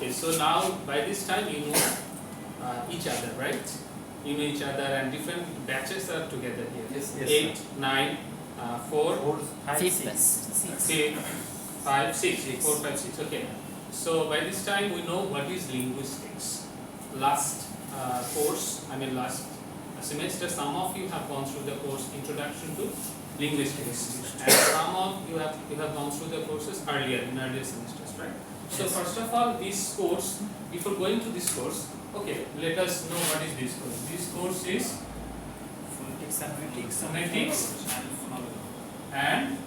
Okay, so now by this time you know each other, right? You know each other, and different batches are together here. Yes, 8, 9, 4, 5, 6. 5, 6. 4, 5, 6. Okay. So by this time we know what is linguistics. Last course, last semester, some of you have gone through the course Introduction to Linguistics, and some of you have gone through the courses earlier semesters, right? So first of all, this course, before going to this course, okay, let us know what is this course. This course is phonetics and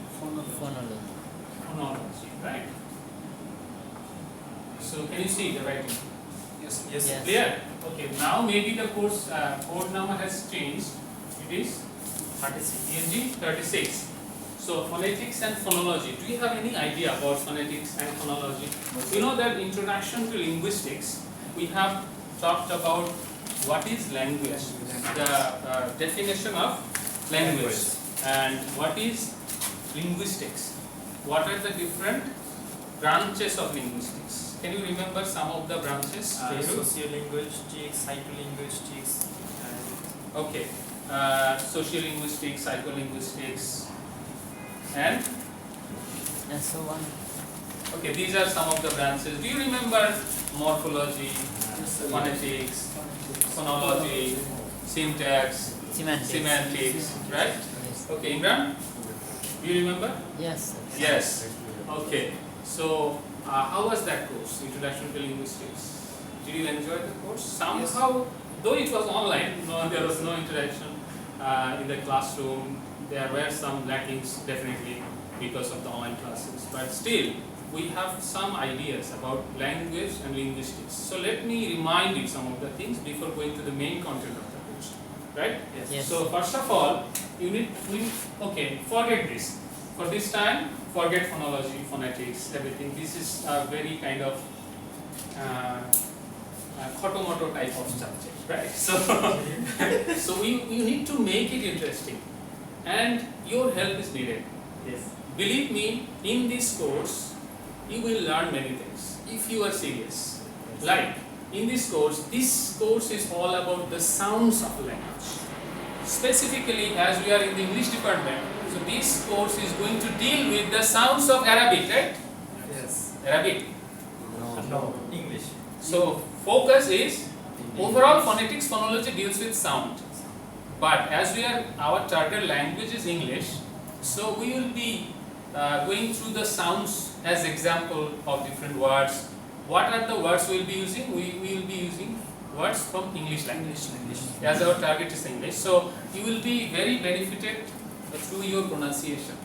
phonology, right? So can you see the writing? Yes. Clear? Okay, now maybe the course code number has changed. It is 36. 36. So phonetics and phonology. Do you have any idea about phonetics and phonology? You know that Introduction to Linguistics, we have talked about what is language, the definition of language, and what is linguistics. What are the different branches of linguistics? Can you remember some of the branches? Sociolinguistics, psycholinguistics. Okay, sociolinguistics, psycholinguistics, and so on. okay, these are some of the branches. Do you remember morphology, phonetics, phonology, syntax, semantics, right? Okay, Imran, do you remember? Yes. Yes. Okay. So, how was that course, Introduction to Linguistics? Did you enjoy the course? Somehow, though it was online, there was no interaction in the classroom. There were some lackings, definitely, because of the online classes. But still, we have some ideas about language and linguistics. So, let me remind you some of the things before going to the main content of the course. Right? Yes. So, first of all, okay, forget this. For this time, forget phonology, phonetics, everything. This is a very kind of photomoto type of subject, right? So you need to make it interesting, and your help is needed. Yes. Believe me, in this course, you will learn many things if you are serious. Like in this course is all about the sounds of language. Specifically, as we are in the English department, so this course is going to deal with the sounds of Arabic, right? Yes. Arabic. No. English. So focus is overall phonetics, phonology deals with sound. But as our target language is English, so we will be going through the sounds as example of different words. What are the words we will be using? We will be using words from English language. As our target is English, so you will be very benefited through your pronunciation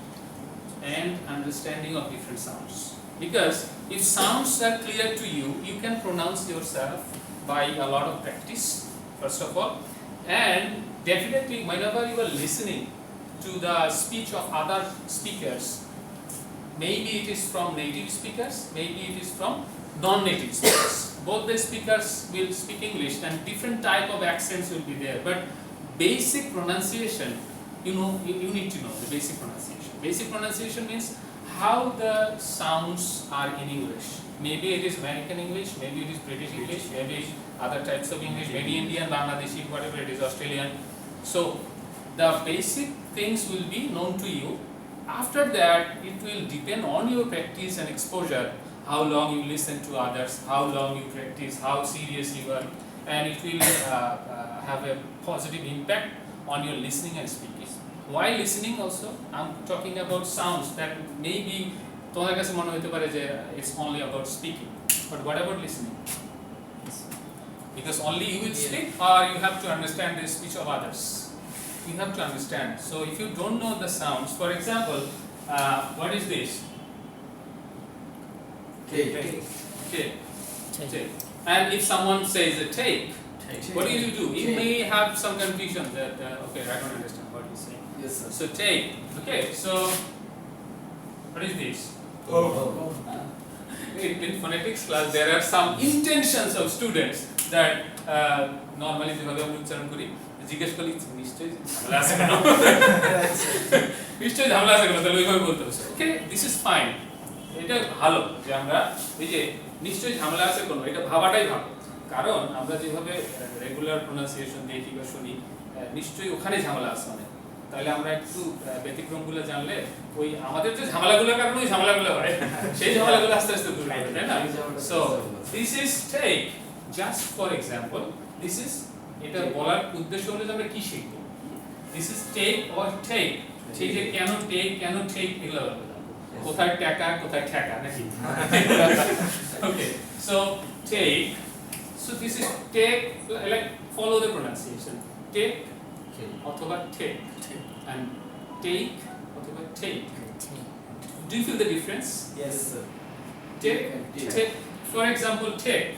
and understanding of different sounds. Because if sounds are clear to you, you can pronounce yourself by a lot of practice, first of all, and definitely whenever you are listening to the speech of other speakers, maybe it is from native speakers, maybe it is from non-native speakers. Both the speakers will speak English and different type of accents will be there, but basic pronunciation, you need to know the basic pronunciation. Basic pronunciation means how the sounds are in English. Maybe it is American English, maybe it is British English, maybe other types of English, maybe Indian, Bangladeshi, whatever it is, Australian. So the basic things will be known to you. After that, it will depend on your practice and exposure, how long you listen to others, how long you practice, how serious you are, and it will have a positive impact on your listening and speaking. While listening also, I'm talking about sounds that maybe তোমার কাছে মনে হতে পারে যে it's only about speaking, but what about listening? Because only you will speak, or you have to understand the speech of others. You have to understand. So if you don't know the sounds, for example, what is this? Take. And if someone says a take, what do? You may have some confusion that okay, I don't understand what you're saying. Yes, sir. So take. Okay, so what is this? In phonetics class, there are some intentions of students that normally যেভাবে আমরা উচ্চারণ করি জিজ্ঞেস করলে নিশ্চয়ই ঝামেলা আছে কেন নিশ্চয়ই ঝামেলা আছে কেন তাহলে ওইভাবে বলতে হবে ওকে দিস ইজ ফাইন এটা ভালো যে আমরা এই যে নিশ্চয়ই ঝামেলা আছে কোনো, এটা ভাবাটাই ভালো। কারণ আমরা যেভাবে রেগুলার প্রোনাউন্সিয়েশন দেখি বা শুনি, নিশ্চয়ই ওখানে ঝামেলা আছে অনেক। তাহলে আমরা একটু ব্যতিক্রমগুলো জানলে ওই আমাদের যে ঝামেলাগুলোর কারণে ওই ঝামেলাগুলো হয়, সেই ঝামেলাগুলো আস্তে আস্তে দূর হবে, তাই না? So this is tech, just for example, this is, এটা বলার উদ্দেশ্য হলো যে আমরা কি শিখবো। This is tech or tech, সেই যে কেন টেক কেন টেক এগুলো হবে, কোথায় টাকা কোথায় ঠেকা নাকি? Okay, so take, so this is take, like follow the pronunciation, take অথবা take and take অথবা take. Do you feel the difference? Yes, sir. take for example take,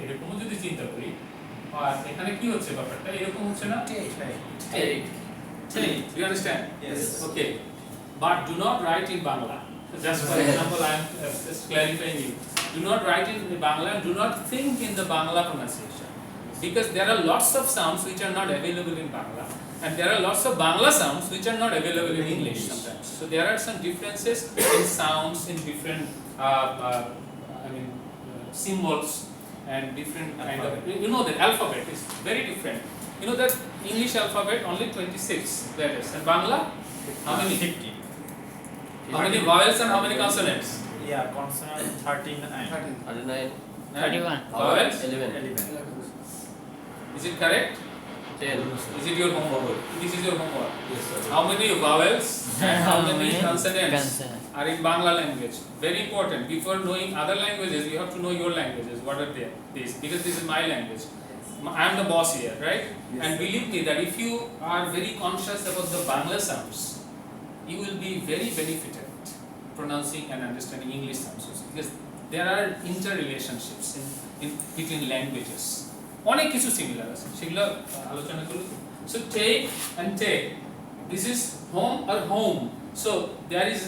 এরকম যদি চিন্তা করি, আর এখানে কি হচ্ছে ব্যাপারটা এরকম হচ্ছে না? take do you understand? Yes. Okay, but do not write in Bangla. Just for example, I am just clarifying you. Do not write in Bangla, do not think in the Bangla pronunciation, because there are lots of sounds which are not available in Bangla, and there are lots of Bangla sounds which are not available in English sometimes. So there are some differences in sounds, in different symbols and different kind of, you know, the alphabet is very different. You know that English alphabet only 26 letters, and Bangla how many? 50. How many vowels and how many consonants? Yeah, consonant 39. 39, 31. Vowels? 11, 11. Is it correct? 10. Is it your homework? This is your homework. Yes, sir. How many vowels and how many consonants Consonant. are in Bangla language? Very important. Before knowing other languages, you have to know your languages. What are they? This, because this is my language. I am the boss here, right? Yes, And sir. believe me that if you are very conscious about the Bangla sounds, you will be very benefited pronouncing and understanding English sounds, because there are interrelationships in between languages. অনেক কিছু similar আছে, সেগুলো আলোচনা করব। So take and take, this is home or home. So there is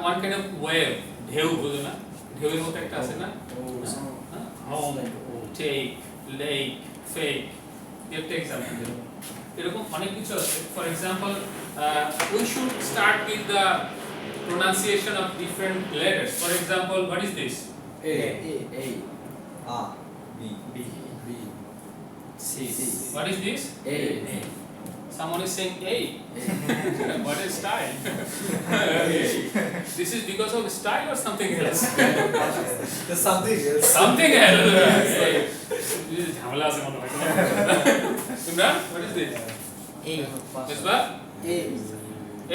one kind of wave, ঢেউ বুঝো না, ঢেউয়ের মতো একটা আছে না, home, take, lake, fake, একটা এক্সাম্পল দেব। এরকম অনেক কিছু আছে। For example, we should start with the pronunciation of different letters. For example, what is this? A, B, B. C, What is this? A, Someone is saying A. What is style? This is because of style or something else? There's something else. Something else. This is ঝামেলা আছে মনে হয়। Imran, what is this? A. Misbah?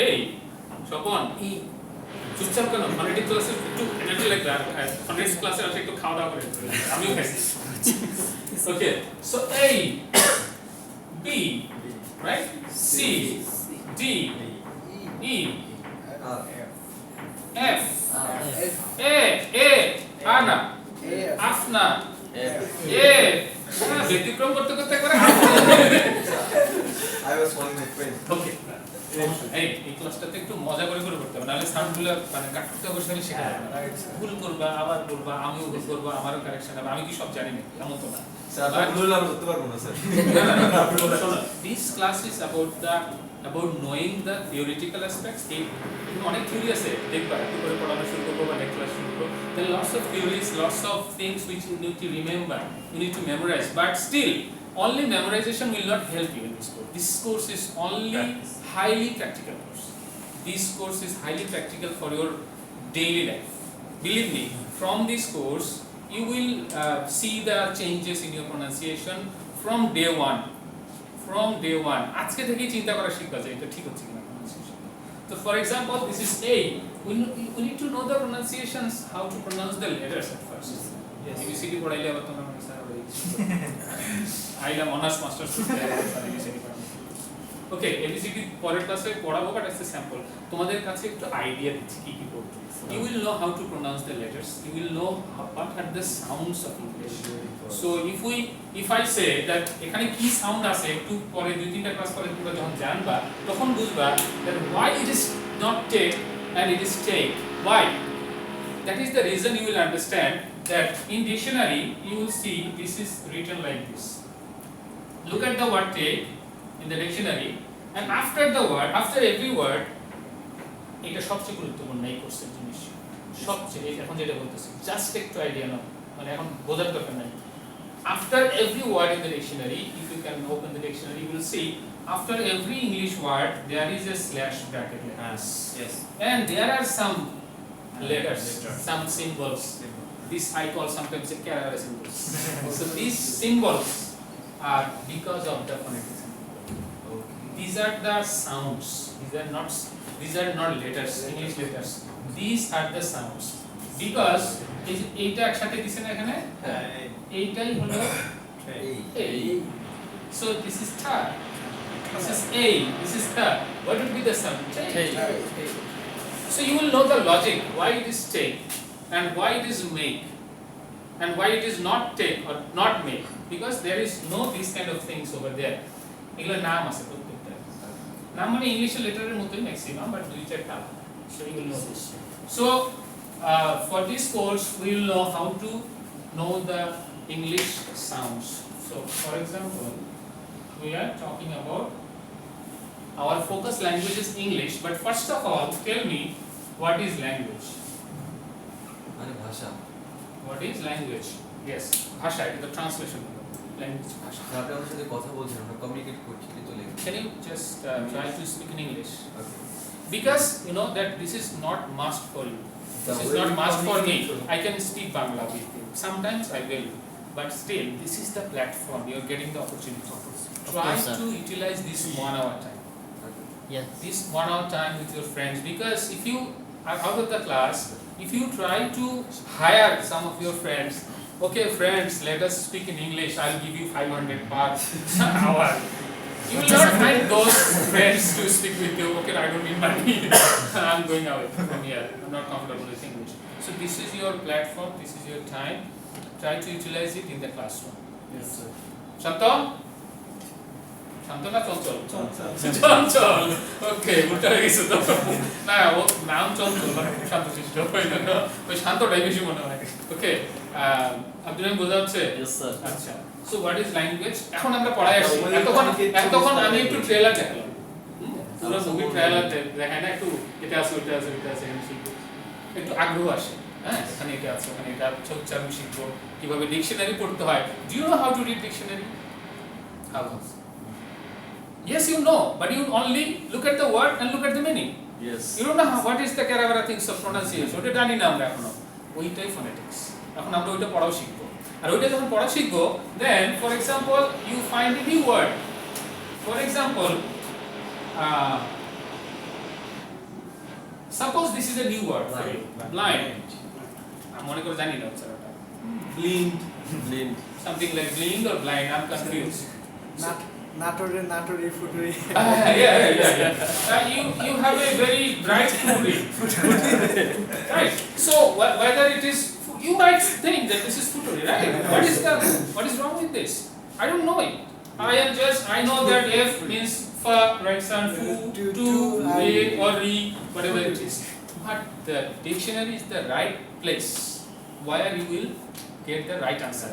A. Shopon? E. চুপচাপ কেন? Phonetic ক্লাসে একটু energy লাগবে, আর phonetics ক্লাসে আসে একটু খাওয়া দাওয়া করে আমিও খাইছি। Okay, so A, B, right? C, D, E, F, A, Ana, Afna, A. ব্যতিক্রম করতে করতে করে I was calling my friend. ওকে, এই ক্লাসটাতে একটু মজা করে করে করতে হবে, নাহলে সাউন্ডগুলো মানে কাটতে বসে শেখা যাবে না। ভুল করবা, আবার বলবা, আমিও ভুল করবো, আমারও কারেকশন হবে, আমি কি সব জানি না, এমন তো না। স্যার আপনি ভুল আর করতে পারবো না sir. This class is about knowing the theoretical aspects. অনেক থিওরি আছে, দেখবা একটু করে পড়ানো শুরু করবো বা নেক্সট ক্লাস শুরু করবো, there are lots of theories, lots of things which you need to remember, you need to memorize, but still only memorization will not help you in this course. This course is only highly practical course. This course is highly practical for your daily life. Believe me, from this course you will see the changes in your pronunciation from day one. From day one. আজকে থেকেই চিন্তা করা শিখবা যে এটা ঠিক হচ্ছে কিনা pronunciation. So for example, this is A. We need to know the pronunciations, how to pronounce the letters at first. Yes. ABCD পড়াইলে আবার তোমরা মনে স্যার আবার আইলাম অনার্স মাস্টার্স করতে ABCD পড়াবো। ওকে, ABCD পরের ক্লাসে পড়াবো, বাট এস এ স্যাম্পল তোমাদের কাছে একটু আইডিয়া দিচ্ছি কি কি করতে। You will know how to pronounce the letters. You will know what are the sounds of English. So if I say that এখানে কি সাউন্ড আছে, একটু পরে দুই তিনটা ক্লাস পরে তোমরা যখন জানবা তখন বুঝবা that why it is not take and it is take. Why? That is the reason you will understand that in dictionary you will see this is written like this. Look at the word take in the dictionary, and after the word, after every word, এটা সবচেয়ে গুরুত্বপূর্ণ এই কোর্সের জিনিস, সবচেয়ে এখন যেটা বলতেছি, জাস্ট একটু আইডিয়া নাও, মানে এখন বোঝার দরকার নাই after every word in the dictionary if you can open the dictionary you will see after every English word there is a slash bracket like this. Yes. And there are some letters, Letter. some symbols. This I call sometimes a character symbols. So these symbols are because of the phonetic symbol. These are the sounds. These are not letters, English letters. These are the sounds. Because এইটা একসাথে দিছে না এখানে এইটাই হলো a. So this is ta. This is a. This is ta. What would be the sound? Ta. So you will know the logic why it is take and why it is make and why it is not take or not make because there is no these kind of things over there. এগুলো নাম আছে প্রত্যেকটা নাম মানে ইংলিশের লেটারের মতোই maximum but দুই চারটা so you will know this. So for this course we will know how to know the English sounds. So for example we are talking about our focus language is English, but first of all, tell me what is language? মানে ভাষা What is language? Yes, bhasha is the translation of language. Bhasha. আপনি আমার সাথে কথা বলছেন আমরা communicate করছি তো লেখা Can you just try to speak in English? Okay Because you know that this is not must for you. This is not must for me. I can speak Bangla with you. Sometimes I will, but still, this is the platform. You are getting the opportunity. Try course, sir. to utilize this 1 hour time. Yes. This 1 hour time with your friends because if you are out of the class, if you try to hire some of your friends, okay friends, let us speak in English, I'll give you 500 per hour. You will not find those friends to speak with you, okay I don't need money, I'm going away from here, I'm not comfortable with English. So this is your platform, this is your time, try to utilize it in the classroom. Yes, sir. Shanto? শান্ত না চঞ্চল চঞ্চল ওকে উল্টা হয়ে গেছে তো না ও নাম চঞ্চল মানে খুব শান্তশিষ্ট ওই জন্য ওই শান্তটাই বেশি মনে হয় ওকে আব্দুল রহিম বোঝা যাচ্ছে Yes, sir. আচ্ছা সো হোয়াট ইজ ল্যাঙ্গুয়েজ এখন আমরা পড়ায় আসি এতক্ষণ আমি একটু ট্রেলার দেখালাম পুরো মুভি ট্রেলার দেখায় না একটু এটা আছে ওইটা আছে ওইটা আছে একটু আগ্রহ আসে হ্যাঁ এখানে এটা আছে ওখানে এটা আছে উচ্চারণ শিখবো কিভাবে ডিকশনারি পড়তে হয় do you know how to read dictionary how Yes, you know, but you only look at the word and look at the meaning. Yes. You don't know what is the Karavara things of pronunciation. ওটা জানি না আমরা এখনো ওইটাই phonetics. এখন আমরা ওইটা পড়াও শিখবো আর ওইটা যখন পড়া শিখবো then for example you find a new word. For example suppose this is a new word for you. Blind. আমি মনে করে জানি না উচ্চারণটা blind something like blind or blind I'm confused. Natori futuri. Yeah. You have a very bright futuri. Right. So whether it is, you might think that this is futuri, right? What is wrong with this? I don't know it. I know that F means fa, right? Son, fu, tu, re, or re, whatever it is. But the dictionary is the right place where you will get the right answer.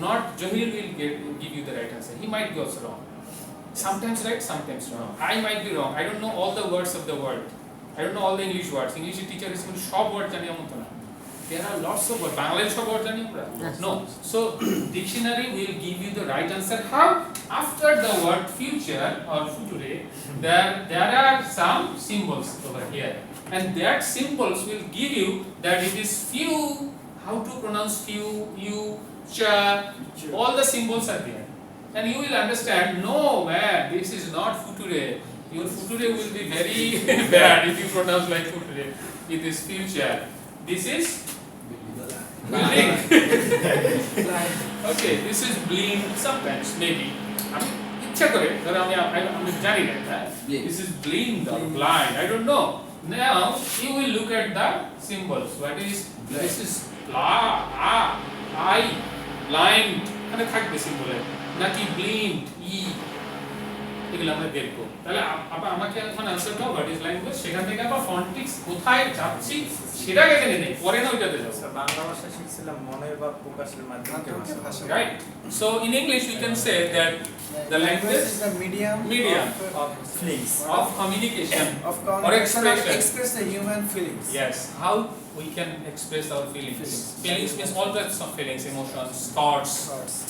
Not Jahil will give you the right answer. He might be also wrong. Sometimes right, sometimes wrong. I might be wrong. I don't know all the words of the world. I don't know all the English words. English teacher is going to shop word jani amon na. There are lots of words. Bangladesh shop word jani amra. No. So dictionary will give you the right answer. How? After the word future or future, there are some symbols over here, and that symbols will give you that it is few. How to pronounce few? You, cha. All the symbols are there. And you will understand, no man, this is not future. Your future will be very bad if you pronounce like future. It is future. This is building. Okay, this is blind. Sometimes maybe. ইচ্ছা করে ধরো আমি জানি না this is blind or blind. I don't know. Now you will look at the symbols. What is this is I blind. মানে থাকবে symbol নাকি blind এগুলো আমরা দেখবো তাহলে আমাকে এখন আনসার দাও হোয়াট ইজ ল্যাঙ্গুয়েজ সেখান থেকে আবার ফন্টিক্স কোথায় যাচ্ছি সেটা আগে জেনে নেই, পরে না ওইটাতে যাবো। স্যার বাংলা ভাষা শিখছিলাম মনের ভাব প্রকাশের মাধ্যমে ভাষা। Right? So in English we can say that the language is the medium of feelings. of communication of or communication or expression. express the human feelings. Yes, how we can express our feelings. Feelings means all types of feelings, emotions, thoughts,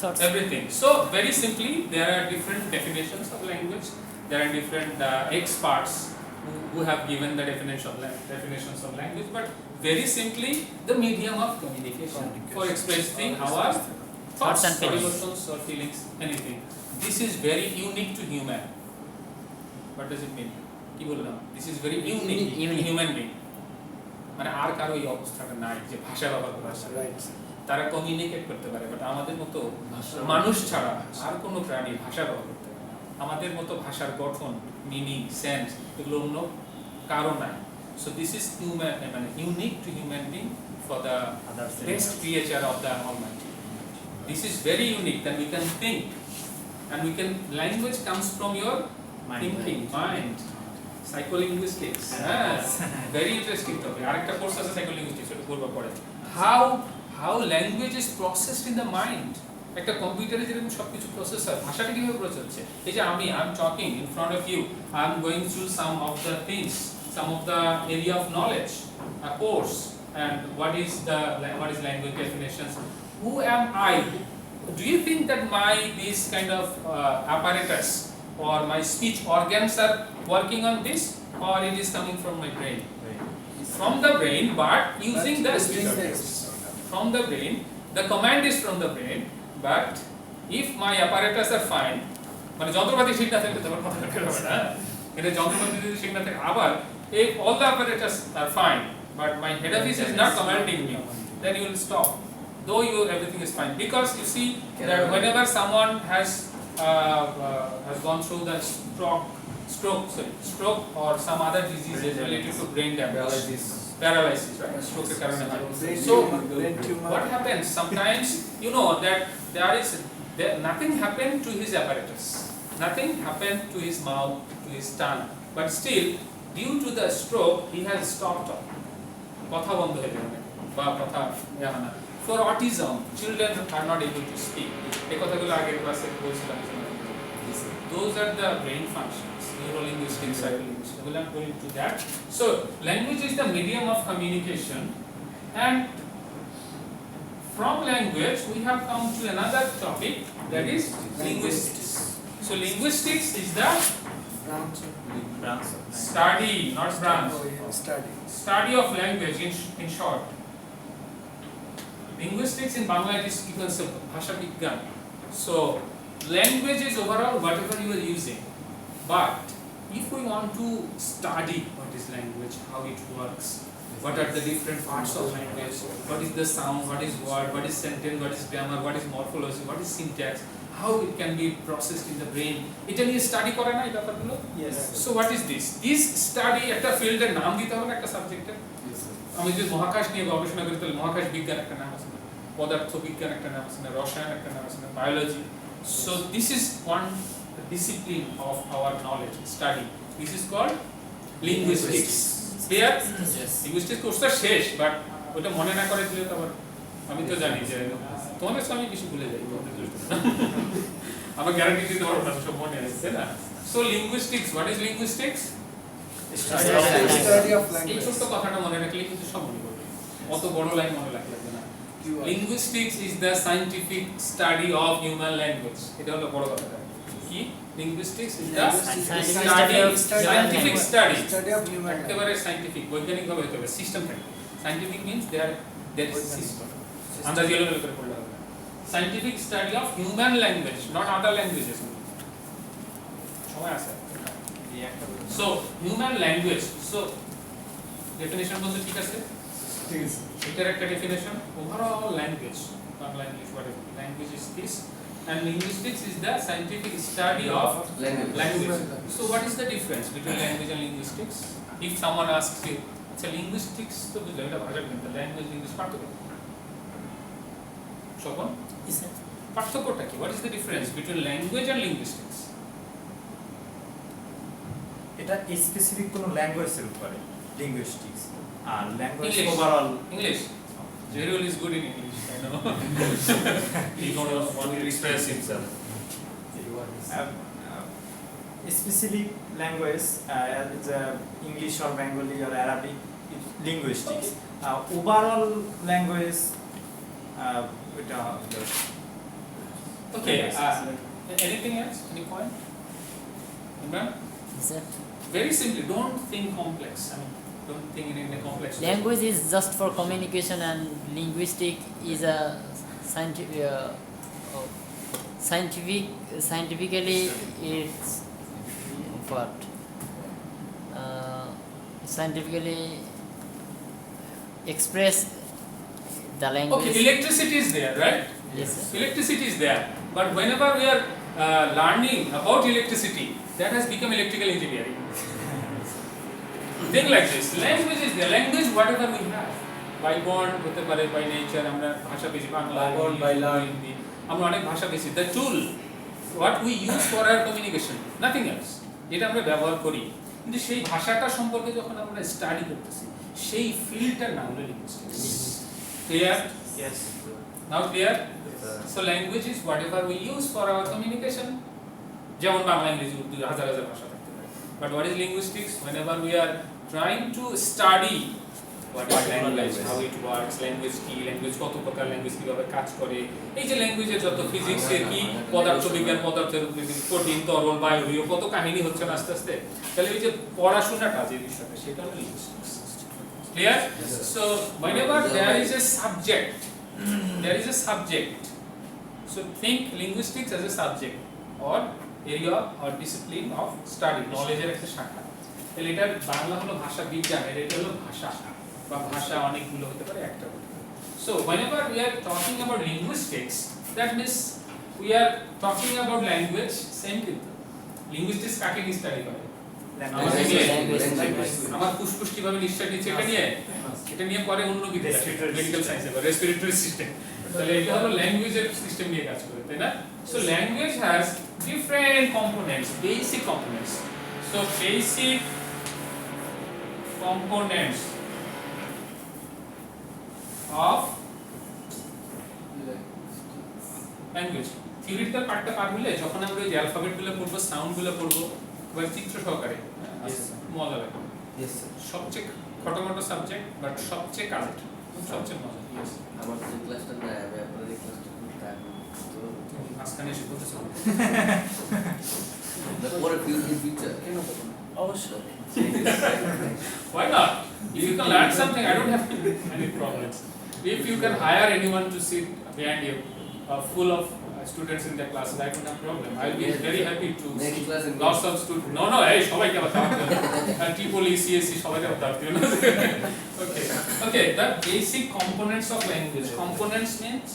Thoughts. everything. So very simply, there are different definitions of language. There are different experts who have given the definitions of language. But very simply, the medium of communication for expressing our thoughts and or feelings. emotions or feelings, anything. This is very unique to human. What does it mean? কি বললাম? This is very unique to Unique. human being. মানে আর কারো এই অবস্থাটা নাই যে ভাষা ব্যবহার করা যায়। Right. তারা কমিউনিকেট করতে পারে, বাট আমাদের মতো ভাষা মানুষ ছাড়া আর কোনো প্রাণী ভাষা ব্যবহার করতে পারে না। আমাদের মতো ভাষার গঠন, মিনিং, সেন্স এগুলো অন্য কারো নাই। সো দিস ইজ হিউম্যান, মানে unique two human being for the Others best creature of the Almighty. This is very unique that we can think, and we can. Language comes from your Mind. thinking, mind. Psycholinguistics. Very interesting topic. আরেকটা course আছে psycholinguistics, এটা পড়বা পরে। How language is processed in the mind. একটা কম্পিউটারে যেরকম সবকিছু process হয়, ভাষাটা কিভাবে প্রসেস হচ্ছে? এই যে I'm talking in front of you, I'm going through some of the things, some of the area of knowledge, a course, and what is language definitions? Who am I? Do you think that this kind of apparatus or my speech organs are working on this, or it is coming from my brain? From the brain, but using the speech organs. From the brain, the command is from the brain, but if my apparatus are fine, মানে যন্ত্রপাতি ঠিক না থাকলে তোমার কথা বের হবে না, এটা যন্ত্রপাতি যদি ঠিক না থাকে, আবার if all the apparatus are fine, but my head office is not commanding me, then you will stop, though everything is fine, because you see that whenever someone has gone through the stroke or some other diseases related to brain damage, paralysis, right? Stroke এর কারণে হয়। So brain tumor. what happens sometimes, you know that nothing happened to his apparatus, nothing happened to his mouth, to his tongue, but still due to the stroke he has stopped talking, কথা বন্ধ হয়ে যাবে বা কথা জানা না। For autism, children are not able to speak. এই কথাগুলো আগের ক্লাসে বলছিলাম। Those are the brain functions, neurolinguistics, psycholinguistics. Well, I'm going to that. So, language is the medium of communication, and from language we have come to another topic, that is linguistics. So, linguistics is the Branch of study, not branch, study of language in short. Linguistics in Bangla it is equals to bhasha bigyan. So, language is overall whatever you are using, but if we want to study what is language, how it works, what are the different parts of language, what is the sound, what is word, what is sentence, what is grammar, what is morphology, what is syntax, how it can be processed in the brain, এটা নিয়ে study করে না এই ব্যাপারগুলো। Yes. So what is this? This study একটা ফিল্ডের নাম দিতে হবে না একটা সাবজেক্টের। আমি যদি মহাকাশ নিয়ে গবেষণা করি তাহলে মহাকাশ বিজ্ঞান একটা নাম আছে, পদার্থ বিজ্ঞান একটা নাম আছে, রসায়ন একটা নাম আছে, biology. So this is one discipline of our knowledge study. This is called linguistics. Clear? Yes. Linguistics কোর্সটা শেষ, বাট ওটা মনে না করে দিলে তো আবার আমি তো জানি যে তোমাদের সঙ্গে বেশি ভুলে যাই, আমার গ্যারান্টি দিতে পারবো না সব মনে আছে না। So linguistics, what is linguistics? Study of এই language. ছোট্ট কথাটা মনে রাখলে কিন্তু সব মনে করবে, অত বড় লাইন মনে রাখলে না। Linguistics is the scientific study of human language. এটা হলো বড় কথাটা। কি? Linguistics is the scientific study. Study of human language. একেবারে scientific, বৈজ্ঞানিক ভাবে হতে হবে, সিস্টেম থাকে। Scientific means there is system. আন্দাজি লেভেল করে পড়লে হবে। Scientific study of human language, not other languages. সময় আছে। So human language. So definition বলতে ঠিক আছে? ঠিক আছে। এটার একটা definition, overall language. Bangla English whatever. Language is this, and linguistics is the scientific study of language. So what is the difference between language and linguistics? If someone asks you, it's a linguistics তো বুঝলে এটা ভাষা বিজ্ঞান, language linguistics পার্থক্য। শোভন, পার্থক্যটা কি? What is the difference between language and linguistics? এটা specific কোন ল্যাঙ্গুয়েজের উপরে, linguistics. Language English. overall. English. Jerul is good in English, I know. He don't want to express himself. Especially language, it's, English or Bengali or Arabic, it's linguistics. Overall language, Okay, anything else? Any point? Imran? Is that Very simply, don't think complex. I mean, don't think in a complex way. language is just for communication, and linguistic is a scientifically it's what scientifically express the language. Okay, electricity is there, right? Yes, sir. Electricity is there. But whenever we are learning about electricity, that has become electrical engineering. Think like this. Language is there. Language, whatever we have. By born, হতে পারে, by nature, আমরা ভাষা পেয়েছি Bangla, By born, by learn. Hindi, আমরা অনেক ভাষা পেয়েছি। The tool, what we use for our communication, nothing else. যেটা আমরা ব্যবহার করি। কিন্তু সেই ভাষাটা সম্পর্কে যখন আমরা স্টাডি করতেছি, সেই ফিল্ডটার নাম হলো linguistics. Clear? yes. Now clear? So language is whatever we use for our communication. যেমন বাংলা, ইংরেজি, উর্দু, হাজার হাজার ভাষা থাকতে পারে। But what is linguistics? Whenever we are trying to study what is language, how it works, language কি, language কত প্রকার, language কিভাবে কাজ করে, এই যে ল্যাঙ্গুয়েজের যত ফিজিক্সের কি, পদার্থবিজ্ঞান, পদার্থের কঠিন, তরল, বায়বীয়, কত কাহিনী হচ্ছে না আস্তে আস্তে। তাহলে এই যে পড়াশোনাটা যে বিষয়টা, সেটা হলো linguistics. Clear? So whenever there is a subject, so think linguistics as a subject or area or discipline of study, knowledge এর একটা শাখা। তাহলে এটা বাংলা হলো ভাষা বিজ্ঞান, এটা হলো ভাষা বা ভাষা অনেকগুলো হতে পারে, একটা হতে পারে। So whenever we are talking about linguistics, that means we are talking about language, same কিন্তু linguistics কাকে নিয়ে স্টাডি করে? আমার ফুসফুস কিভাবে নিঃশ্বাস নিচ্ছে এটা নিয়ে পরে অন্য বিদ্যা, মেডিকেল সায়েন্সে বা রেসপিরেটরি সিস্টেম। তাহলে এটা হলো ল্যাঙ্গুয়েজের সিস্টেম নিয়ে কাজ করে, তাই না? So language has different components, basic components. So basic components of language. Theoretical পার্টটা পার হলে যখন আমরা এই অ্যালফাবেটগুলো পড়বো, সাউন্ডগুলো পড়বো, বা চিত্র সহকারে, মজা লাগে। Yes, sir. সবচেয়ে খটোমটো সাবজেক্ট, বাট সবচেয়ে কাজের, সবচেয়ে মজা। Yes. আমার যে ক্লাসটা না হবে, আপনার এই ক্লাসটা খুব টাইম তো মাঝখানে এসে বলতেছো। পরে ফিউচার কেন করব না? অবশ্যই। Why not? If you can learn something, I don't have any problems. If you can hire anyone to sit behind you, full of students in the class, I don't have problem. I'll be very happy to Next see class in lots of students. No, hey, সবাইকে আবার দাওয়াত দিও না। Tripoli, CSC সবাইকে আবার দাওয়াত দিও না। Okay, the basic components of language. Components means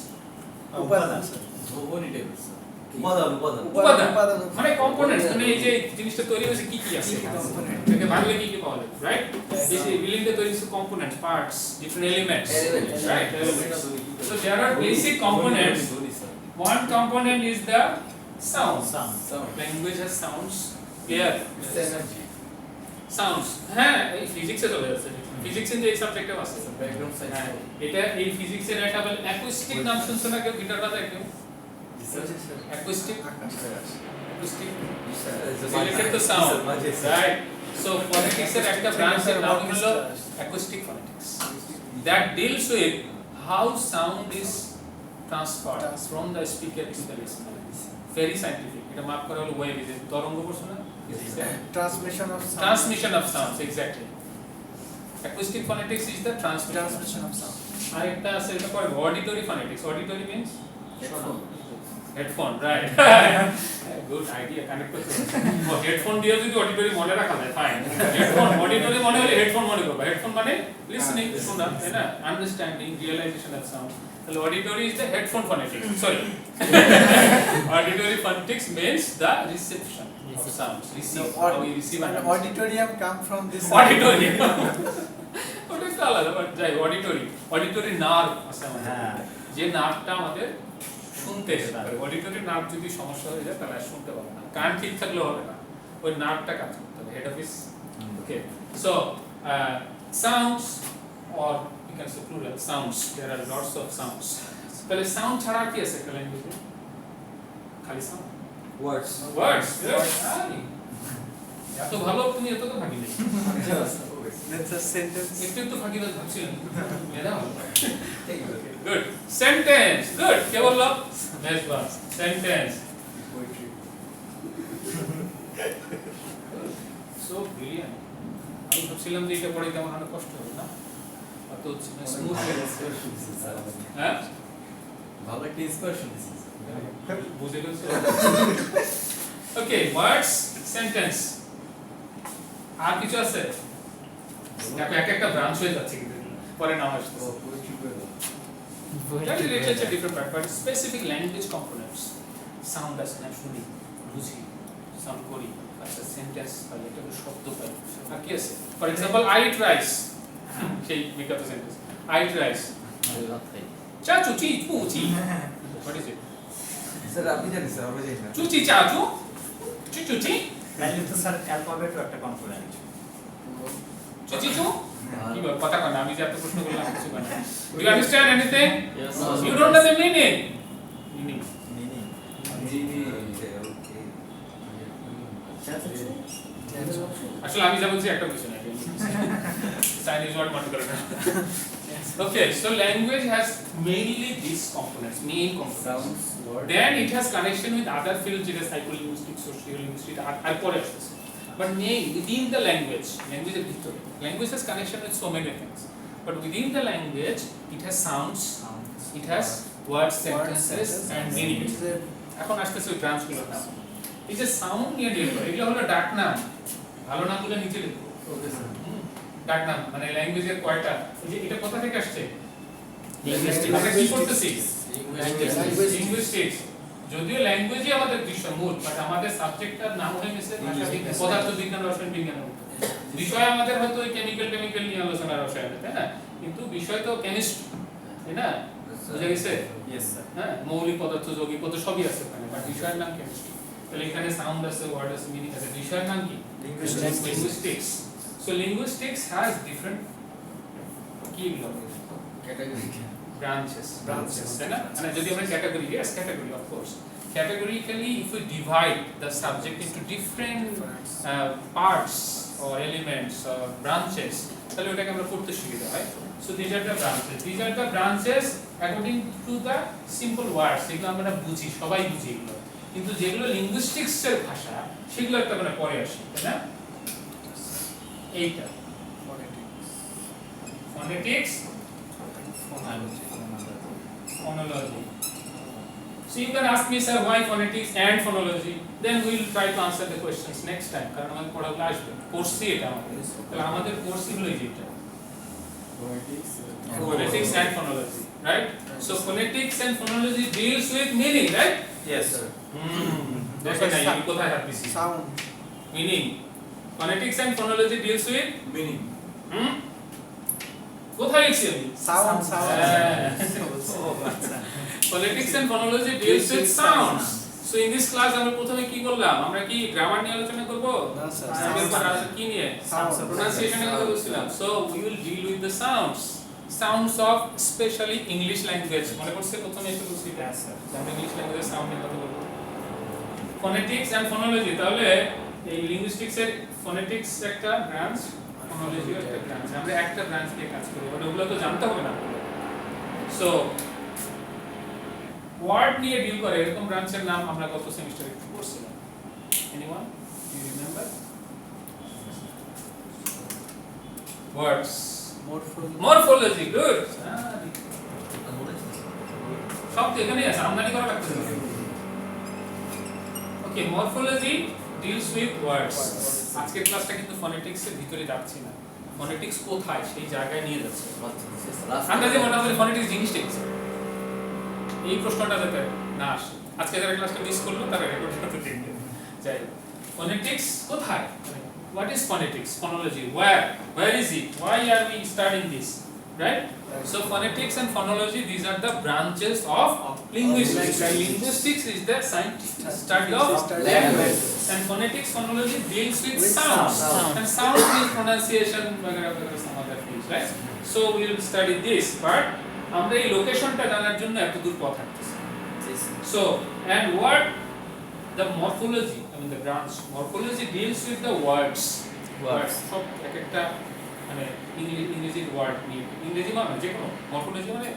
উপাদান। ধবনি টাইপের স্যার। উপাদান উপাদান। মানে components, মানে এই যে জিনিসটা তৈরি হয়েছে কি কি আছে? এটাকে ভাঙলে কি কি পাওয়া যায়, right? এই যে বিল্ডিংটা তৈরি হয়েছে components, parts, different elements, right? So there are basic components. One component is the sound. Language has sounds. Clear? Sounds. হ্যাঁ, এই ফিজিক্সে চলে যাচ্ছে। ফিজিক্সের যে এই সাবজেক্টে আছে। Background science. হ্যাঁ, এটা এই ফিজিক্সের একটা বলে অ্যাকুস্টিক নাম শুনছো না কেউ? গিটার বাজায় কেউ? Acoustic? Acoustic? Related to sound. Right. So phonetics এর একটা ব্রাঞ্চের নাম হলো acoustic phonetics. That deals with how sound is transferred from the speaker to the listener. Very scientific. এটা মাপ করা হলো ওয়েভ, যে তরঙ্গ পড়ছো না? Transmission of sound. Transmission of sounds, exactly. Acoustic phonetics is the transmission of sound. আরেকটা আছে, এটা পরে auditory phonetics. Auditory means headphone, right? Good idea, connect করতে হবে। হেডফোন দিয়ে যদি অডিটরি মনে রাখা যায়, ফাইন। হেডফোন অডিটরি মনে হলে হেডফোন মনে করবে। হেডফোন মানে লিসনিং, শোনা, তাই না? Understanding, realisation of sound. তাহলে auditory is the headphone phonetics, sorry. Auditory phonetics means the reception of sounds. Receive, how we receive and understand. Auditorium come from this. Auditorium. ওটা একটু আলাদা, বাট যাই, auditory nerve আছে আমাদের, যে নার্ভটা আমাদের শুনতে হেল্প করে। অডিটরি নার্ভ যদি সমস্যা হয়ে যায় তাহলে আর শুনতে পাবে না, কান ঠিক থাকলেও হবে না, ওই নার্ভটা কাজ করতে হবে, head office. Okay, so sounds, or you can say plural sounds. There are lots of sounds. তাহলে sound ছাড়া কি আছে একটা ল্যাঙ্গুয়েজে? খালি sound. Words. Words. এত ভালো তুমি এত তো ফাঁকি নেই। That's a sentence. একটু ফাঁকি দাও ভাবছিলাম। মেধা ভালো। Good. Sentence. Good. কে বললো? Next one. Sentence. Poetry. So brilliant. আমি ভাবছিলাম যে এটা পড়ে তেমন অনেক কষ্ট হবে না? অত স্মুথ হ্যাঁ? ভালো একটা ইন্সপিরেশন দিছি। বুঝে গেছো? ওকে, ওয়ার্ডস, সেন্টেন্স। আর কিছু আছে? দেখো একটা ব্রাঞ্চ হয়ে যাচ্ছে কিন্তু পরে নাম আসছে। পোয়েট্রি করে দাও। That is literature different but specific language components. Sound as না শুনি, বুঝি, sound করি, আচ্ছা সেন্টেন্স বা একটা শব্দ পাই। আর কি আছে? For example, I eat rice. সেই makeup sentence. I eat rice. চাচু চি পুচি। What is it? স্যার আপনি জানেন স্যার আমরা জানি না। চুচি চাচু। চুচুচি। তাইলে তো স্যার অ্যালফাবেটও একটা কম্পোনেন্ট। চুচি চু। কি বল কথা কয় না আমি যে এত প্রশ্ন করলাম কিছু কয় না। Do you understand anything? Yes. You don't know the meaning. Meaning. জি জি ওকে। আসলে আমি যা বলছি একটা কিছু না চাইনিজ ওয়ার্ড মনে করে না okay so language has mainly these components main components Sounds, words. then it has connection with other fields যেটা psycholinguistics sociolinguistics আর পরে আসছে but main within the language এর ভিতরে language has connection with so many things but within the language it has sounds it has words sentences and meanings এখন আসতেছে ওই ব্রাঞ্চগুলোর নাম এই যে সাউন্ড নিয়ে ডিল করে এগুলো হলো ডাক নাম ভালো নামগুলো নিচে লিখো ওকে স্যার। ডাক নাম মানে ল্যাঙ্গুয়েজের কয়টা এই যে এটা কোথা থেকে আসছে Linguistics. আমরা কি করতেছি Linguistics. লিঙ্গুইস্টিক্স যদিও ল্যাঙ্গুয়েজই আমাদের বিষয় মূল বাট আমাদের সাবজেক্টটার নাম হয়ে গেছে ভাষাবিজ্ঞান পদার্থবিজ্ঞান রসায়ন বিজ্ঞান বিষয় আমাদের হয়তো কেমিক্যাল নিয়ে আলোচনা রসায়ন তাই না কিন্তু বিষয় তো কেমিস্ট্রি তাই না বুঝা গেছে ইয়েস স্যার। হ্যাঁ মৌলিক পদার্থ যৌগিক পদার্থ সবই আছে ওখানে বাট বিষয়ের নাম কেমিস্ট্রি তাহলে এখানে সাউন্ড আছে ওয়ার্ড আছে মিনিং আছে বিষয়ের নাম কি linguistics so linguistics has different key category branches Branches. তাই না মানে যদি আমরা category yes category of course categorically if we divide the subject into different parts or elements or branches তাহলে ওটাকে আমরা পড়তে সুবিধা হয় so these are the branches according to the simple words এগুলো আমরা বুঝি সবাই বুঝি এগুলো কিন্তু যেগুলো লিঙ্গুইস্টিক্স এর ভাষা সেগুলো একটা মানে পরে আসে তাই না এইটা phonetics phonology so you can ask me sir why phonetics and phonology then we will try to answer the questions next time কারণ আমাদের পড়াগুলো আসবে কোর্সই এটা আমাদের তাহলে আমাদের কোর্স গুলো এই যেটা phonetics and phonology right so phonetics and phonology deals with meaning right yes sir. দেখো না এই কোথায় হাঁটতেছি Sound. meaning phonetics and phonology deals with meaning. কোথায় লিখছি আমি Sound. ও আচ্ছা। phonetics and phonology deals with sounds so in this class আমরা প্রথমে কি করলাম আমরা কি গ্রামার নিয়ে আলোচনা করব না, sir. এরপর আর কি নিয়ে Sounds. pronunciation এর কথা বলছিলাম so we will deal with the sounds of especially english language মনে করছে প্রথমে একটু বলছি হ্যাঁ স্যার। আমরা ইংলিশ ল্যাঙ্গুয়েজের সাউন্ড নিয়ে কথা বলবো phonetics and phonology তাহলে এই লিঙ্গুইস্টিক্স এর phonetics একটা ব্রাঞ্চ phonology একটা ব্রাঞ্চ আমরা একটা ব্রাঞ্চ নিয়ে কাজ করি ওগুলো তো জানতে হবে না সো ওয়ার্ড নিয়ে ডিল করে এরকম ব্রাঞ্চের নাম আমরা গত সেমিস্টারে একটু পড়ছিলাম anyone do you remember words morphology good সব তো এখানেই আছে আমদানি করা লাগতেছে okay morphology deals with words আজকের ক্লাসটা কিন্তু ফনেটিক্স এর ভিতরে যাচ্ছি না ফনেটিক্স কোথায় সেই জায়গায় নিয়ে যাচ্ছে আমরা যে মনে করি ফনেটিক্স জিনিসটা কি এই প্রশ্নটা যাতে না আসে আজকে যারা ক্লাসটা মিস করলো তারা রেকর্ড করতে দেখবে যাই ফনেটিক্স কোথায় what is phonetics phonology where is it why are we studying this right? So phonetics and phonology, these are the branches of linguistics. And linguistics is the scientific study of language, and phonetics, phonology deals with sounds. sound. And sound means pronunciation, some other things, right? So we will study this, but আমরা এই লোকেশনটা জানার জন্য এত দূর পথ হাঁটতেছি। So, and what the morphology, I mean the branch morphology deals with the words. Words. সব এক একটা মানে ইংরেজির ওয়ার্ড নিয়ে ইংরেজি মানে যে কোনো মরফোলজি মানে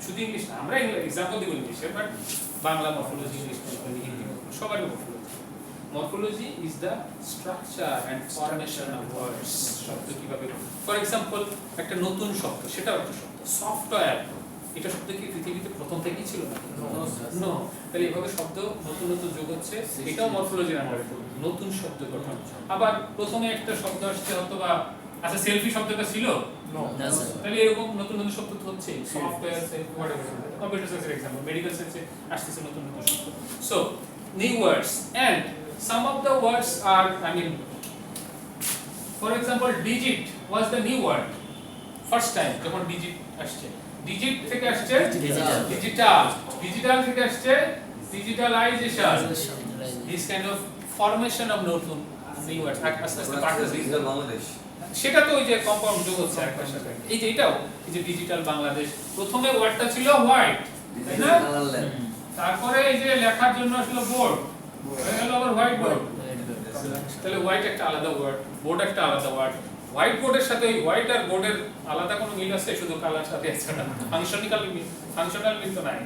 শুধু ইংলিশ না, আমরা এক্সাম্পল দিব ইংলিশে, but Bangla morphology, English morphology, Hindi morphology, সবারই morphology. Morphology is the structure and formation of words. শব্দ কিভাবে, ফর এক্সাম্পল একটা নতুন শব্দ, সেটাও একটা শব্দ, সফটওয়্যার, এটা শব্দ কি পৃথিবীতে প্রথম থেকেই ছিল না? নো। তাহলে এইভাবে শব্দ নতুন নতুন যোগ হচ্ছে, এটাও মরফোলজির আন্ডারে পড়বে, নতুন শব্দ গঠন। আবার প্রথমে একটা শব্দ আসছে অথবা আচ্ছা সেলফি শব্দটা ছিল, তাহলে এরকম নতুন নতুন শব্দ তো হচ্ছে, সফটওয়্যার, হোয়াটএভার, কম্পিউটার সায়েন্সের এক্সাম্পল, মেডিকেল সায়েন্সে আসছে নতুন নতুন শব্দ। So new words, and some of the words are, I mean, for example, digit was the new word first time যখন digit আসছে, digit থেকে আসছে digital, digital থেকে আসছে digitalization, this kind of formation of নতুন new words আস্তে আস্তে পাঠাচ্ছে বাংলাদেশ। সেটা তো ওই যে কম্পাউন্ড যোগ হচ্ছে একটার সাথে। এই যে এটাও এই যে ডিজিটাল বাংলাদেশ, প্রথমে ওয়ার্ডটা ছিল হোয়াইট, তাই না? তারপরে এই যে লেখার জন্য আসলে বোর্ড হয়ে গেল, আবার হোয়াইট বোর্ড। তাহলে হোয়াইট একটা আলাদা ওয়ার্ড, বোর্ড একটা আলাদা ওয়ার্ড। হোয়াইট বোর্ডের সাথে ওই হোয়াইট আর বোর্ডের আলাদা কোনো মিল আছে? শুধু কালার সাথে আছে না, ফাংশনাল মিল তো নাই।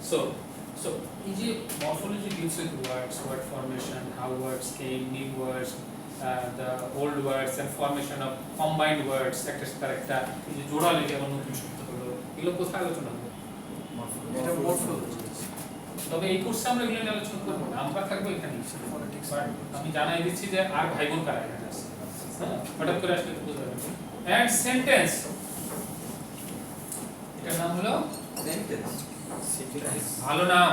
সো এই যে morphology deals with words, word formation, how words came, new words, the old words and formation of combined words, একটা সাথে একটা এই যে জোড়া লেগে আবার নতুন শব্দ হলো, এগুলো কোথায় আলোচনা হবে? এটা মরফোলজি। তবে এই কোর্সে আমরা এগুলো নিয়ে আলোচনা করব না, আমরা থাকবো এখানে। আমি জানাই দিচ্ছি যে আর ভাই বোন কারা এখানে আছে, হ্যাঁ, হঠাৎ করে আসলে বুঝতে পারবেন। এন্ড সেন্টেন্স, এটার নাম হলো সেন্টেন্স। ভালো নাম,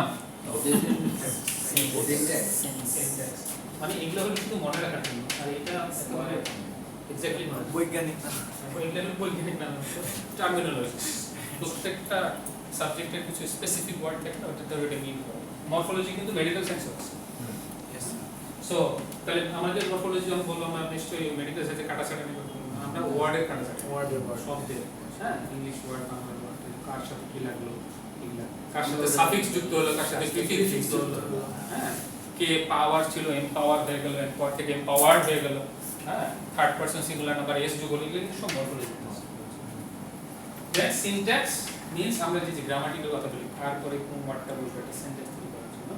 সেন্টেন্স। সেন্টেন্স মানে এগুলো হলো শুধু মনে রাখার জন্য, আর এটা একেবারে এক্স্যাক্টলি মনে বৈজ্ঞানিক বৈজ্ঞানিক নাম, টার্মিনোলজি। প্রত্যেকটা সাবজেক্টের কিছু স্পেসিফিক ওয়ার্ড থাকে না, ওটা ধরে মিন করে। মরফোলজি কিন্তু মেডিকেল সায়েন্স আছে। সো তাহলে আমাদের মরফোলজি যখন বললাম, আমরা নিশ্চয়ই মেডিকেল সায়েন্সে কাটাছাটা নিয়ে করব, আমরা ওয়ার্ডের কাটাছাটা, ওয়ার্ডের শব্দের, হ্যাঁ, ইংলিশ ওয়ার্ড, বাংলা ওয়ার্ড, কার সাথে কি লাগলো, এগুলা কার সাথে সাফিক্স যুক্ত হলো, কার সাথে প্রিফিক্স যুক্ত হলো, হ্যাঁ, কে পাওয়ার ছিল এমপাওয়ার হয়ে গেল, এরপর থেকে এমপাওয়ার্ড হয়ে গেল, হ্যাঁ, third person singular number S যোগ হলো, এগুলো সব মরফোলজি। দেন সিনট্যাক্স মিন্স আমরা যে গ্রামাটিক্যাল কথা বলি, তারপরে কোন ওয়ার্ডটা বলবো একটা সেন্টেন্স তৈরি করার জন্য,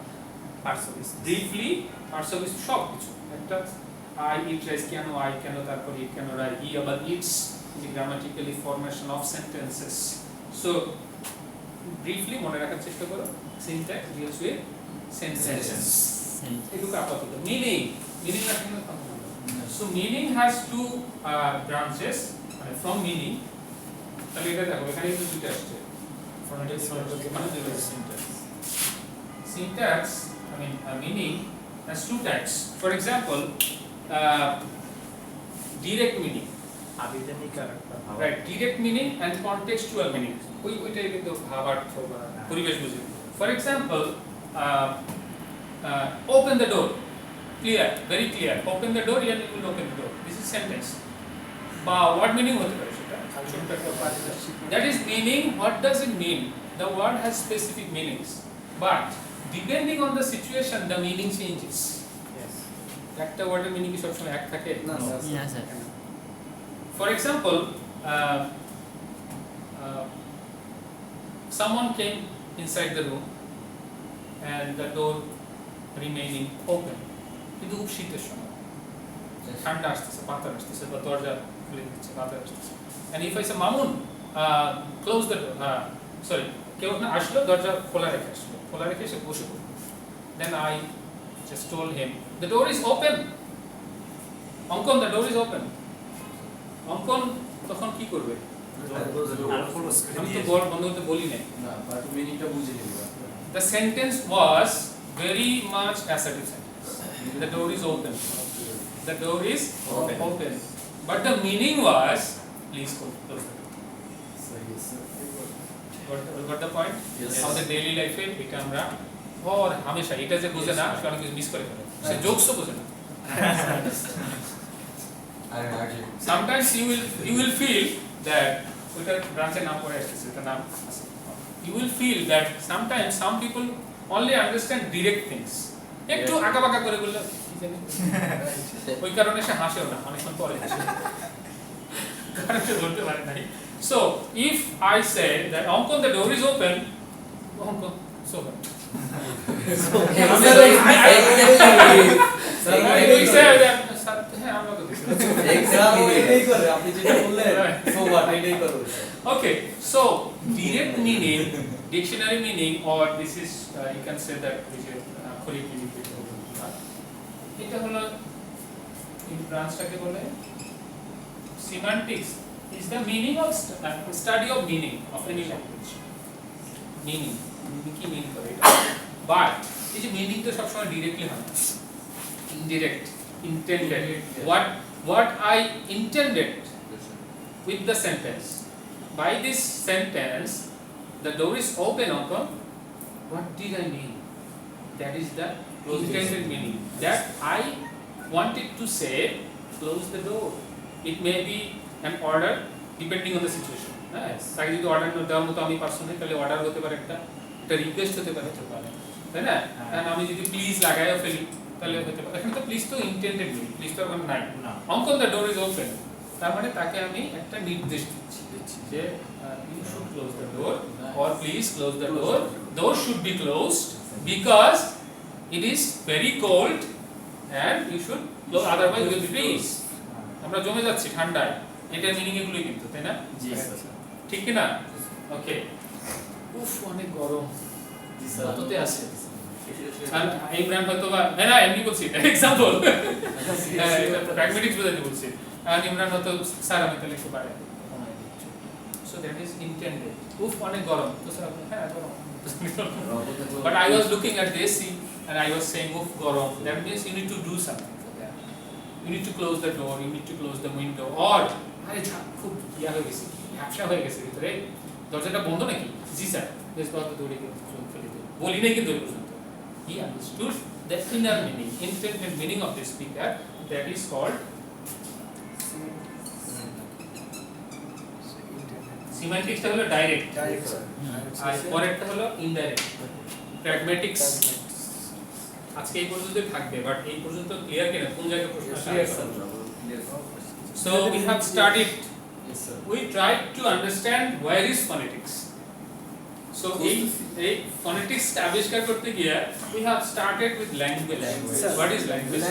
parts of speech, briefly parts of speech সব কিছু, একটা আই ইট রাইস, কেন আই, কেন তারপরে ইট, কেন রাই, হি আবার ইটস, যে grammatically formation of sentences. So briefly মনে রাখার চেষ্টা করো, সিনট্যাক্স ডিলস উইথ সেন্টেন্সেস। এটুকু আপাতত। মিনিং, মিনিং আসলে so meaning has to branches, মানে ফ্রম মিনিং, তাহলে এটা দেখো এখানে কিন্তু দুটো আসছে, ফোনেটিক্স মানে দুটো syntax. Syntax, I mean meaning has two types. For example, direct meaning, আবিধানিক আর একটা ভাব। right? Direct meaning and contextual meaning. ওইটাই কিন্তু ভাবার্থ বা পরিবেশ বুঝি। For example, open the door. Clear, very clear. Open the door, here you will open the door. This is sentence. বা what meaning হতে পারে সেটা? That is meaning. What does it mean? The word has specific meanings, but depending on the situation, the meaning changes. Yes. একটা ওয়ার্ডের meaning কি সবসময় এক থাকে? না, sir. For example, someone came inside the room and the door remaining open. কিন্তু খুব শীতের সময়, ঠান্ডা আসতেছে, বাতাস আসতেছে, বা দরজা খুলে দিচ্ছে, বাতাস আসতেছে। And if I say, Mamun, close the door. Sorry, কেউ না আসলো, দরজা খোলা রেখে আসলো, খোলা রেখে এসে বসে পড়লো। Then I just told him, the door is open. Ankon, the door is open. অঙ্কন তখন কি করবে? আমি তো বন্ধ করতে বলি নাই। The sentence was very much assertive sentence. The door is open. The door is open. But the meaning was, please close the door. got the point? Yes. আমাদের ডেইলি লাইফে এটা আমরা और हमेशा এটা যে বোঝে না সে অনেক কিছু মিস করে ফেলে সে জোকসও বোঝে না sometimes you will feel that ওটা ব্রাঞ্চের নাম পড়ে আসছে এটা নাম আছে you will feel that sometimes some people only understand direct things একটু আঁকাবাঁকা করে বললে কি জানি ওই কারণে সে হাসেও না অনেকক্ষণ পরে হাসে কারণ সে বলতে পারে নাই so if I say that Ankon the door is open Ankon so what Okay, so direct meaning, dictionary meaning, or this is you can say that which is correct meaning. এটা হলো এই ব্রাঞ্চটাকে বলে semantics is the meaning of study of meaning of any language. Meaning, কি mean করে এটা? But এই যে meaning তো সব সময় directly হয় না। Indirect, intended. What I intended with the sentence. By this sentence, the door is open, uncle. What did I mean? That is the intended meaning. That I wanted to say, close the door. It may be an order depending on the situation. তাই যদি order দেওয়ার মতো আমি person হই তাহলে order হতে পারে একটা রিকোয়েস্ট হতে পারে তাই না কারণ আমি যদি প্লিজ লাগাইও ফেলি তাহলে হতে পারে এখানে তো প্লিজ তো ইন্টেন্ডেড মিনিং প্লিজ তো এখন নাই অঙ্কন দ্য ডোর ইজ ওপেন তার মানে তাকে আমি একটা নির্দেশ দিচ্ছি যে you should close the door or please close the door door should be closed because it is very cold and you should close otherwise you will freeze আমরা জমে যাচ্ছি ঠান্ডায় এটার মিনিং এগুলোই কিন্তু তাই না জি স্যার ঠিক কি না ওকে উফ অনেক গরম জি স্যার কততে আছে আর এই ব্র্যান্ড হয়তো বা না এমনি বলছি এক্সাম্পল এটা প্র্যাগম্যাটিক্স বোঝাতে বলছি আর ইমরান হয়তো স্যার আমি তাহলে একটু বাইরে সো দ্যাট ইজ ইন্টেন্ডেড উফ অনেক গরম তো স্যার হ্যাঁ গরম but I was looking at this and I was saying uff gorom that means you need to do something for that you need to close the door you need to close the window or আরে খুব ইয়া হয়ে গেছে ব্যবসা হয়ে গেছে ভিতরে দরজাটা বন্ধ নাকি জি স্যার বেশ বাদ দৌড়ে গিয়ে ফেলে দিই বলি নাই কিন্তু ওই পর্যন্ত he understood the inner meaning intended meaning of the speaker that is called semantics হলো ডাইরেক্ট আর পরেরটা হলো ইনডাইরেক্ট প্র্যাগম্যাটিক্স আজকে এই পর্যন্তই থাকবে বাট এই পর্যন্ত ক্লিয়ার কিনা কোন জায়গায় প্রশ্ন আসে so we have studied yes sir we tried to understand where is phonetics so এই phonetics আবিষ্কার করতে গিয়ে we have started with language what is language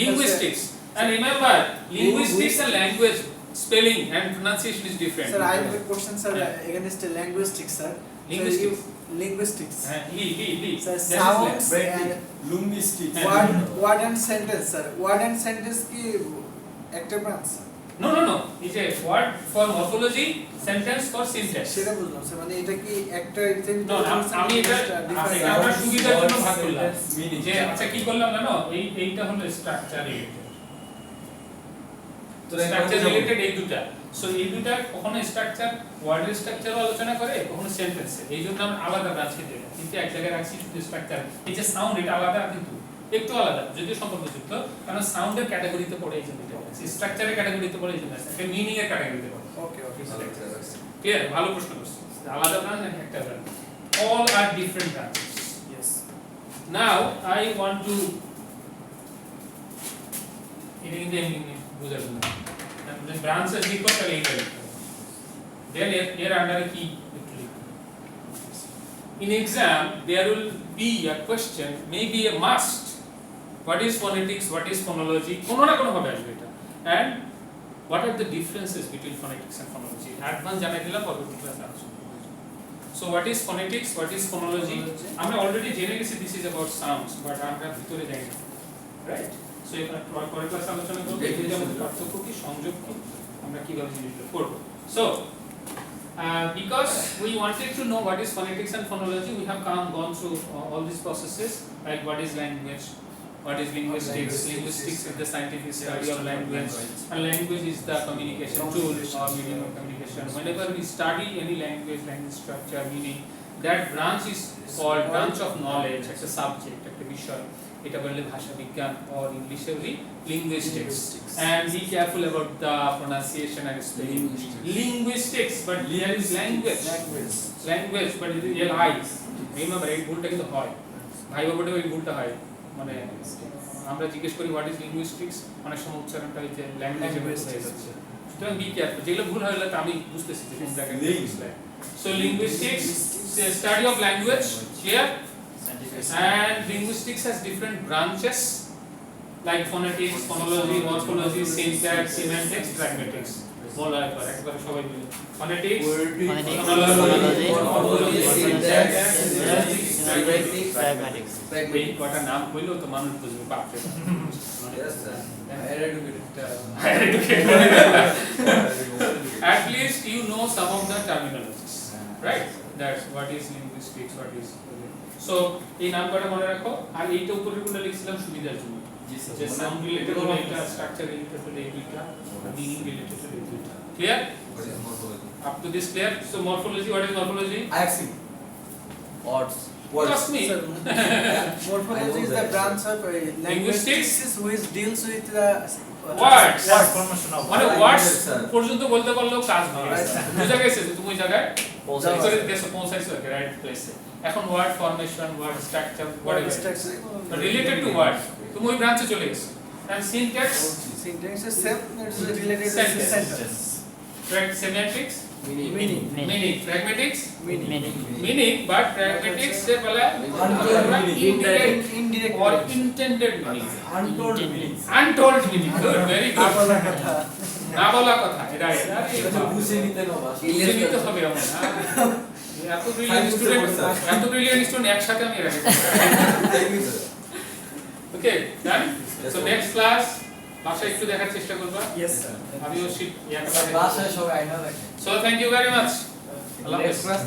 linguistics and remember linguistics and language spelling and pronunciation is different Sir, I have a question, sir, against linguistics, sir. Linguistics. Linguistics. Li. Sir, That is sounds language. and linguistics word and sentence, sir. Word and sentence ki একটা branch. No is a word for morphology sentence for syntax সেটা বুঝলাম sir মানে এটা কি একটা exam No, আমি এটা আমরা সুবিধার জন্য ভাগ করলাম যে আচ্ছা কি করলাম জানো এইটা হলো স্ট্রাকচার রিলেটেড তো স্ট্রাকচার রিলেটেড এই দুটো সো এই দুটো কখনো স্ট্রাকচার ওয়ার্ডের স্ট্রাকচারও আলোচনা করে কখনো সেন্টেন্সে এইজন্য আমরা আলাদা ব্রাঞ্চে দিই কিন্তু এক জায়গায় রাখছি শুধু স্ট্রাকচার এই যে সাউন্ড এটা আলাদা কিন্তু একটু আলাদা যদিও সম্পর্কযুক্ত কারণ সাউন্ডের ক্যাটাগরিতে পড়ে এই জন্য এটা স্ট্রাকচারের ক্যাটাগরিতে পড়ে এই জন্য এটা মিনিং এর ক্যাটাগরিতে পড়ে ওকে ক্লিয়ার ভালো প্রশ্ন করছিস আলাদা ব্রাঞ্চ নাকি একটা branch all are different branches yes now I want to এটা কিন্তু এমনি বুঝা যাবে না branches লিখো তাহলে এইটা লিখো then এর আন্ডারে কি একটু লিখো in exam there will be a question maybe a must what is phonetics what is phonology কোনো না কোনো ভাবে আসবে এটা and what are the differences between phonetics and phonology advance জানাই দিলাম পরবর্তী ক্লাসে আলোচনা করব so what is phonetics what is phonology আমরা অলরেডি জেনে গেছি this is about sounds but আমরা ভিতরে যাই না রাইট সো এটা পরের ক্লাসে আলোচনা করব এই যে আমাদের পার্থক্য কি সংযোগ কি আমরা কিভাবে জিনিসটা করব so because we wanted to know what is phonetics and phonology we have gone through all these processes like what is language What is linguistics? Linguistics is the scientific study of language, and language is the communication tool or medium of communication. Whenever we study any language, language structure, meaning, that branch is called branch of knowledge. It's a subject, একটা বিষয়. এটা বললে ভাষা বিজ্ঞান or English only linguistics. And be careful about the pronunciation and spelling. Linguistics, but here is language. Language, but it is li. Remember, এই ভুলটা কিন্তু হয়। ভাই বাবাটাও এই ভুলটা হয়। মানে আমরা জিজ্ঞেস করি হোয়াট ইজ লিঙ্গুইস্টিক্স, অনেক সময় উচ্চারণটা হচ্ছে ল্যাঙ্গুয়েজের মধ্যে হয়ে যাচ্ছে। সুতরাং বি কেয়ারফুল, যেগুলো ভুল হয়ে গেলে তো আমি বুঝতেছি যে কোন জায়গায় বুঝলাম। So linguistics study of language, clear? And linguistics has different branches like phonetics, phonology, morphology, syntax, semantics, pragmatics. বলা একবার সবাই মিলে phonetics, phonology, morphology, syntax, semantics, pragmatics. এই কটা নাম কইলেও তো মানুষ বুঝবে পারবে। Yes, sir. Higher educated. At least you know some of the terminologies, right? That's what is linguistics, what is. So এই নামটা মনে রাখো, আর এইটা উপরে গুলো লিখছিলাম সুবিধার জন্য। যে সাউন্ড রিলেটেড হলো এটা, স্ট্রাকচার রিলেটেড হলো এই দুইটা, মিনিং রিলেটেড হলো এই দুইটা। Clear? What is morphology? Up to this clear? So morphology, what is morphology? Axim. Odds. Trust me. Sir, morphology is the branch of Linguistics which deals with the Words. Transformation of মানে Yes, ওয়ার্ডস sir. পর্যন্ত বলতে পারলেও কাজ হয়। বুঝা গেছে যে তুমি ওই জায়গায় পৌঁছাইছো। করে গেছো, পৌঁছাইছো রাইট প্লেসে। এখন word formation, word structure, word what structure. Related to word, তুমি ওই ব্রাঞ্চে চলে গেছো। And syntax, Syntax is same, it is related to Sentence. sentence. Semantics, Meaning. Meaning, pragmatics, Meaning. Meaning, but pragmatics সে বলে Indirect. Indirect. or intended meaning, Untold meaning. untold meaning. Good, very good. বলা কথা। না বলা কথা, এটা এটা বুঝে নিতে না বাস। বুঝে নিতে হবে আমার না। এত ব্রিলিয়ান্ট স্টুডেন্ট একসাথে আমি রাখি। ওকে, ডান? সো নেক্সট ক্লাস বাসায় একটু দেখার চেষ্টা করবা। Yes, sir. আমিও শিট বাসায় সবাই আয়না রাখে। So thank you very much. Allah হাফেজ।